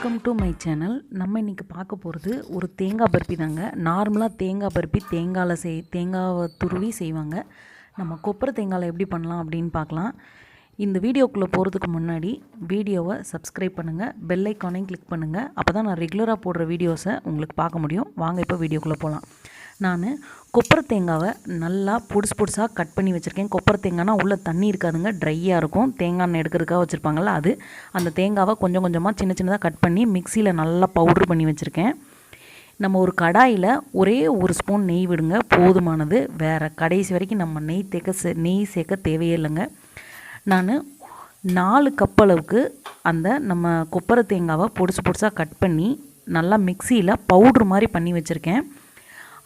Welcome to my channel. நம்ம இன்றைக்கி பார்க்க போகிறது ஒரு தேங்காய் பர்பி தாங்க. நார்மலாக தேங்காய் பர்பி தேங்காவை துருவி செய்வாங்க. நம்ம கொப்பரை தேங்காயில் எப்படி பண்ணலாம் அப்படின்னு பார்க்கலாம். இந்த வீடியோக்குள்ளே போகிறதுக்கு முன்னாடி வீடியோவை சப்ஸ்கிரைப் பண்ணுங்கள், பெல் ஐக்கானையும் கிளிக் பண்ணுங்கள். அப்போ தான் நான் ரெகுலராக போடுற வீடியோஸை உங்களுக்கு பார்க்க முடியும். வாங்க இப்போ வீடியோக்குள்ளே போகலாம். நான் கொப்பரை தேங்காவை நல்லா பொடிசாக கட் பண்ணி வச்சுருக்கேன். கொப்பரை தேங்காய்னா உள்ளே தண்ணி இருக்காதுங்க, ட்ரையாக இருக்கும். தேங்காய் எண்ணெய் எடுக்கிறதுக்காக வச்சுருப்பாங்கள்ல அது. அந்த தேங்காவை கொஞ்சம் கொஞ்சமாக சின்னதாக கட் பண்ணி மிக்சியில் நல்லா பவுட்ரு பண்ணி வச்சுருக்கேன். நம்ம ஒரு கடாயில் ஒரே ஒரு ஸ்பூன் நெய் விடுங்க, போதுமானது. வேறு கடைசி வரைக்கும் நம்ம நெய் சேர்க்க தேவையே இல்லைங்க. நான் 4 கப் அளவுக்கு அந்த நம்ம கொப்பரை தேங்காவை பொடிசாக கட் பண்ணி நல்லா மிக்சியில் பவுட்ரு மாதிரி பண்ணி வச்சுருக்கேன்.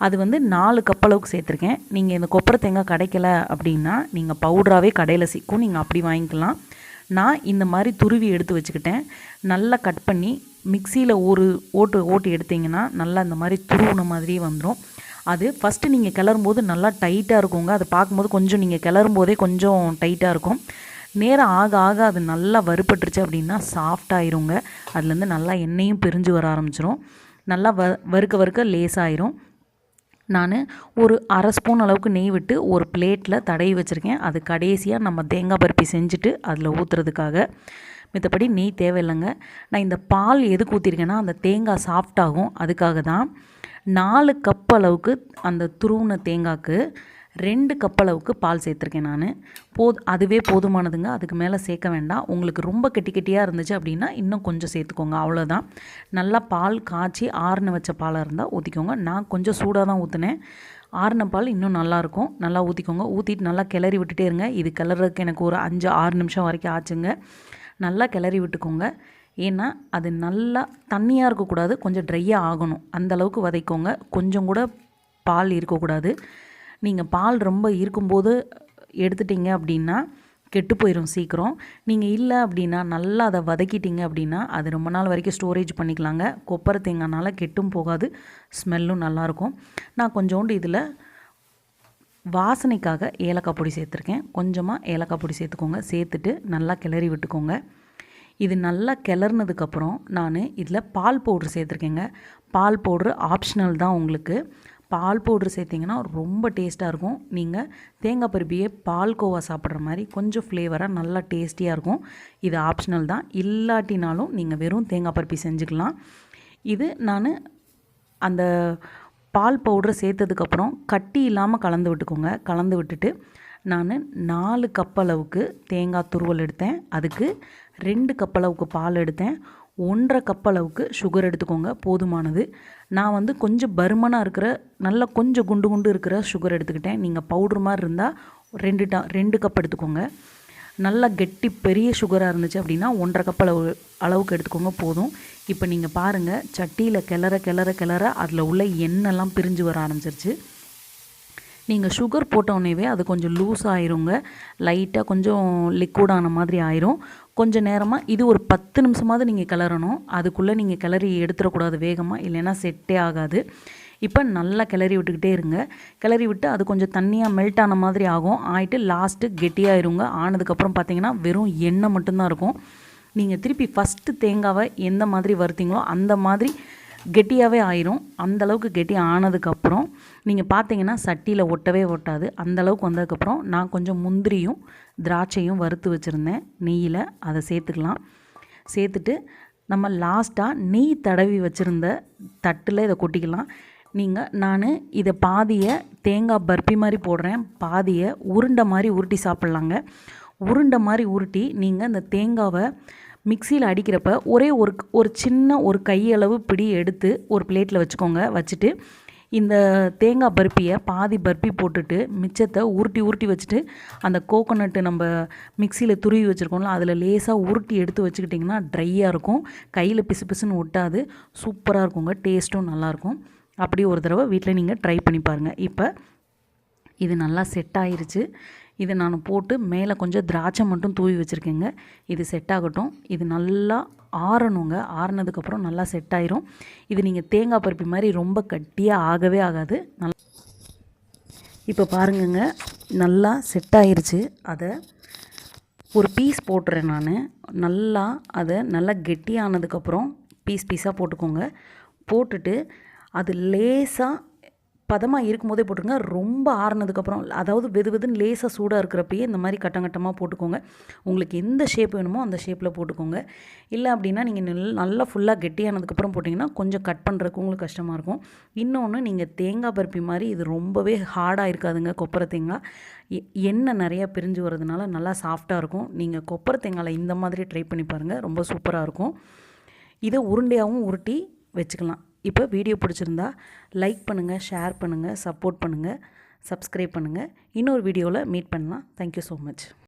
அது 4 கப் அளவுக்கு சேர்த்துருக்கேன். நீங்கள் இந்த கொப்பரை தேங்காய் கிடைக்கல அப்படின்னா நீங்கள் பவுடராகவே கடையில் சிக்கும், நீங்கள் அப்படி வாங்கிக்கலாம். நான் இந்த மாதிரி துருவி எடுத்து வச்சுக்கிட்டேன். நல்லா கட் பண்ணி மிக்சியில் ஒரு ஓட்டு எடுத்திங்கன்னா நல்லா இந்த மாதிரி துருவுன மாதிரியே வந்துடும். அது ஃபஸ்ட்டு நீங்கள் கிளறும்போது நல்லா டைட்டாக இருக்குங்க. அது பார்க்கும்போது கொஞ்சம் நீங்கள் கிளறும்போதே கொஞ்சம் டைட்டாக இருக்கும். நேரம் ஆக ஆக அது நல்லா வறுபட்டுருச்சு அப்படின்னா சாஃப்டாகிருங்க. அதுலேருந்து நல்லா எண்ணெயும் பிரிஞ்சு வர ஆரம்பிச்சிடும். நல்லா வறுக்க லேசாயிரும். நான் ஒரு அரை ஸ்பூன் அளவுக்கு நெய் விட்டு ஒரு பிளேட்டில் தடவி வச்சுருக்கேன். அது கடைசியாக நம்ம தேங்காய் பருப்பி செஞ்சுட்டு அதில் ஊற்றுறதுக்காக. மற்றபடி நெய் தேவையில்லைங்க. நான் இந்த பால் எதுக்கு ஊற்றிருக்கேன்னா அந்த தேங்காய் சாஃப்டாகும், அதுக்காக தான். 4 கப் அளவுக்கு அந்த துருவின தேங்காய்க்கு 2 கப் அளவுக்கு பால் சேர்த்துருக்கேன் நான். அதுவே போதுமானதுங்க. அதுக்கு மேலே சேர்க்க வேண்டாம். உங்களுக்கு ரொம்ப கெட்டியாக இருந்துச்சு அப்படின்னா இன்னும் கொஞ்சம் சேர்த்துக்கோங்க, அவ்வளோதான். நல்லா பால் காய்ச்சி ஆறுன வச்ச பாலாக இருந்தால் ஊற்றிக்கோங்க. நான் கொஞ்சம் சூடாக தான் ஊற்றினேன். ஆறுன பால் இன்னும் நல்லாயிருக்கும். நல்லா ஊற்றிக்கோங்க. ஊற்றிட்டு நல்லா கிளறி விட்டுட்டே இருங்க. இது கிளறதுக்கு எனக்கு ஒரு 5-6 நிமிஷம் வரைக்கும் ஆச்சுங்க. நல்லா கிளறி விட்டுக்கோங்க. ஏன்னா அது நல்லா தண்ணியாக இருக்கக்கூடாது, கொஞ்சம் ட்ரையாக ஆகணும். அந்தளவுக்கு வதைக்கோங்க. கொஞ்சம் கூட பால் இருக்கக்கூடாது. நீங்கள் பால் ரொம்ப இருக்கும்போது எடுத்துட்டிங்க அப்படின்னா கெட்டு போயிடும் சீக்கிரம். நீங்கள் இல்லை அப்படின்னா நல்லா அதை வதக்கிட்டிங்க அப்படின்னா அது ரொம்ப நாள் வரைக்கும் ஸ்டோரேஜ் பண்ணிக்கலாங்க. கொப்பரை தேங்காய்னால கெட்டும் போகாது, ஸ்மெல்லும் நல்லாயிருக்கும். நான் கொஞ்சோண்டு இதில் வாசனைக்காக ஏலக்காய் பொடி சேர்த்துருக்கேன். கொஞ்சமாக ஏலக்காய் பொடி சேர்த்துக்கோங்க. சேர்த்துட்டு நல்லா கிளறி விட்டுக்கோங்க. இது நல்லா கிளறினதுக்கப்புறம் நான் இதில் பால் பவுட்ரு சேர்த்துருக்கேங்க. பால் பவுட்ரு ஆப்ஷனல் தான் உங்களுக்கு. பால் பவுட்ரு சேர்த்திங்கன்னா ரொம்ப டேஸ்ட்டாக இருக்கும். நீங்கள் தேங்காய் பருப்பியே பால்கோவா சாப்பிட்ற மாதிரி கொஞ்சம் ஃப்ளேவராக நல்லா டேஸ்டியாக இருக்கும். இது ஆப்ஷனல் தான். இல்லாட்டினாலும் நீங்கள் வெறும் தேங்காய் பருப்பி செஞ்சுக்கலாம். இது நான் அந்த பால் பவுட்ரை சேர்த்ததுக்கப்புறம் கட்டி இல்லாமல் கலந்து விட்டுக்கோங்க. கலந்து விட்டுட்டு நான் 4 கப் அளவுக்கு தேங்காய் துருவல் எடுத்தேன். அதுக்கு 2 கப் அளவுக்கு பால் எடுத்தேன். 1.5 கப் அளவுக்கு சுகர் எடுத்துக்கோங்க, போதுமானது. நான் கொஞ்சம் பருமனாக இருக்கிற நல்லா கொஞ்சம் குண்டு இருக்கிற சுகர் எடுத்துக்கிட்டேன். நீங்கள் பவுட்ரு மாதிரி இருந்தால் 2 கப் எடுத்துக்கோங்க. நல்லா கெட்டி பெரிய சுகராக இருந்துச்சு அப்படின்னா 1.5 கப் அளவுக்கு எடுத்துக்கோங்க, போதும். இப்போ நீங்கள் பாருங்கள், சட்டியில் கிளற அதில் உள்ள எண்ணெய்லாம் பிரிஞ்சு வர ஆரம்பிச்சிருச்சு. நீங்கள் சுகர் போட்டோன்னே அது கொஞ்சம் லூஸ் ஆயிருங்க. லைட்டாக கொஞ்சம் லிக்விடான மாதிரி ஆயிரும். கொஞ்சம் நேரமாக இது ஒரு 10 நிமிஷமாவது நீங்கள் கிளறணும். அதுக்குள்ளே நீங்கள் கிளறி எடுத்துடக்கூடாது வேகமாக, இல்லைன்னா செட்டே ஆகாது. இப்போ நல்லா கிளறி விட்டுக்கிட்டே இருங்க. கிளறி விட்டு அது கொஞ்சம் தண்ணியாக மெல்ட் ஆன மாதிரி ஆகிட்டு லாஸ்ட்டு கெட்டியாயிருங்க. ஆனதுக்கப்புறம் பார்த்தீங்கன்னா வெறும் எண்ணெய் மட்டும்தான் இருக்கும். நீங்கள் திருப்பி ஃபஸ்ட்டு தேங்காவை எந்த மாதிரி வறுத்தீங்களோ அந்த மாதிரி கெட்டியாகவே ஆயிரும். அந்தளவுக்கு கெட்டி ஆனதுக்கப்புறம் நீங்கள் பார்த்தீங்கன்னா சட்டியில் ஒட்டாது. அந்தளவுக்கு வந்ததுக்கப்புறம் நான் கொஞ்சம் முந்திரியும் திராட்சையும் வறுத்து வச்சுருந்தேன் நெய்யில், அதை சேர்த்துக்கலாம். சேர்த்துட்டு நம்ம லாஸ்ட்டாக நெய் தடவி வச்சுருந்த தட்டில் இதை கொட்டிக்கலாம். நான் இதை பாதியை தேங்காய் பர்பி மாதிரி போடுறேன், பாதியை உருண்டை மாதிரி உருட்டி சாப்பிட்லாங்க. உருண்டை மாதிரி உருட்டி நீங்கள் இந்த தேங்காவை மிக்சியில் அடிக்கிறப்ப ஒரு சின்ன ஒரு கையளவு பிடி எடுத்து ஒரு பிளேட்டில் வச்சுக்கோங்க. வச்சுட்டு இந்த தேங்காய் பர்பியை பாதி பர்பி போட்டுட்டு மிச்சத்தை உருட்டி வச்சுட்டு அந்த கோகோனட்டு நம்ம மிக்சியில் துருவி வச்சுருக்கோம்ல அதில் லேசாக உருட்டி எடுத்து வச்சுக்கிட்டிங்கன்னா ட்ரையாக இருக்கும், கையில் பிசுன்னு ஒட்டாது, சூப்பராக இருக்குங்க. டேஸ்ட்டும் நல்லாயிருக்கும். அப்படி ஒரு தடவை வீட்டில் நீங்கள் ட்ரை பண்ணி பாருங்கள். இப்போ இது நல்லா செட் ஆயிருச்சு. இதை நான் போட்டு மேலே கொஞ்சம் திராட்சை மட்டும் தூவி வச்சுருக்கேங்க. இது செட் ஆகட்டும். இது நல்லா ஆறணுங்க. ஆறுனதுக்கப்புறம் நல்லா செட் ஆயிரும். இது நீங்கள் தேங்காய் பருப்பி மாதிரி ரொம்ப கட்டியாக ஆகவே ஆகாது. இப்போ பாருங்கங்க, நல்லா செட் ஆயிருச்சு. அதை ஒரு பீஸ் போட்டுறேன் நான். நல்லா அதை நல்லா கெட்டியானதுக்கப்புறம் பீஸாக போட்டுக்கோங்க. போட்டுட்டு அது லேசாக பதமாக இருக்கும்போதே போட்டுருங்க. ரொம்ப ஆறுனதுக்கப்புறம், அதாவது வெதுன்னு லேசாக சூடாக இருக்கிறப்பயே இந்த மாதிரி கட்டமாக போட்டுக்கோங்க. உங்களுக்கு எந்த ஷேப் வேணுமோ அந்த ஷேப்பில் போட்டுக்கோங்க. இல்லை அப்படின்னா நீங்கள் நல்லா ஃபுல்லாக கெட்டியானதுக்கப்புறம் போட்டிங்கன்னா கொஞ்சம் கட் பண்ணுறதுக்கு உங்களுக்கு கஷ்டமாக இருக்கும். இன்னொன்று, நீங்கள் தேங்காய் பர்பி மாதிரி இது ரொம்பவே ஹார்டாக இருக்காதுங்க. கொப்பரை தேங்காய் எண்ணெய் நிறையா பிரிஞ்சு வரதுனால நல்லா சாஃப்டாக இருக்கும். நீங்கள் கொப்பரை தேங்காயில் இந்த மாதிரி ட்ரை பண்ணி பாருங்கள், ரொம்ப சூப்பராக இருக்கும். இதை உருண்டையாகவும் உருட்டி வச்சுக்கலாம். இப்போ வீடியோ பிடிச்சிருந்தா லைக் பண்ணுங்கள், ஷேர் பண்ணுங்கள், சப்போர்ட் பண்ணுங்கள், சப்ஸ்கிரைப் பண்ணுங்கள். இன்னொரு வீடியோவில் மீட் பண்ணலாம். Thank you so much.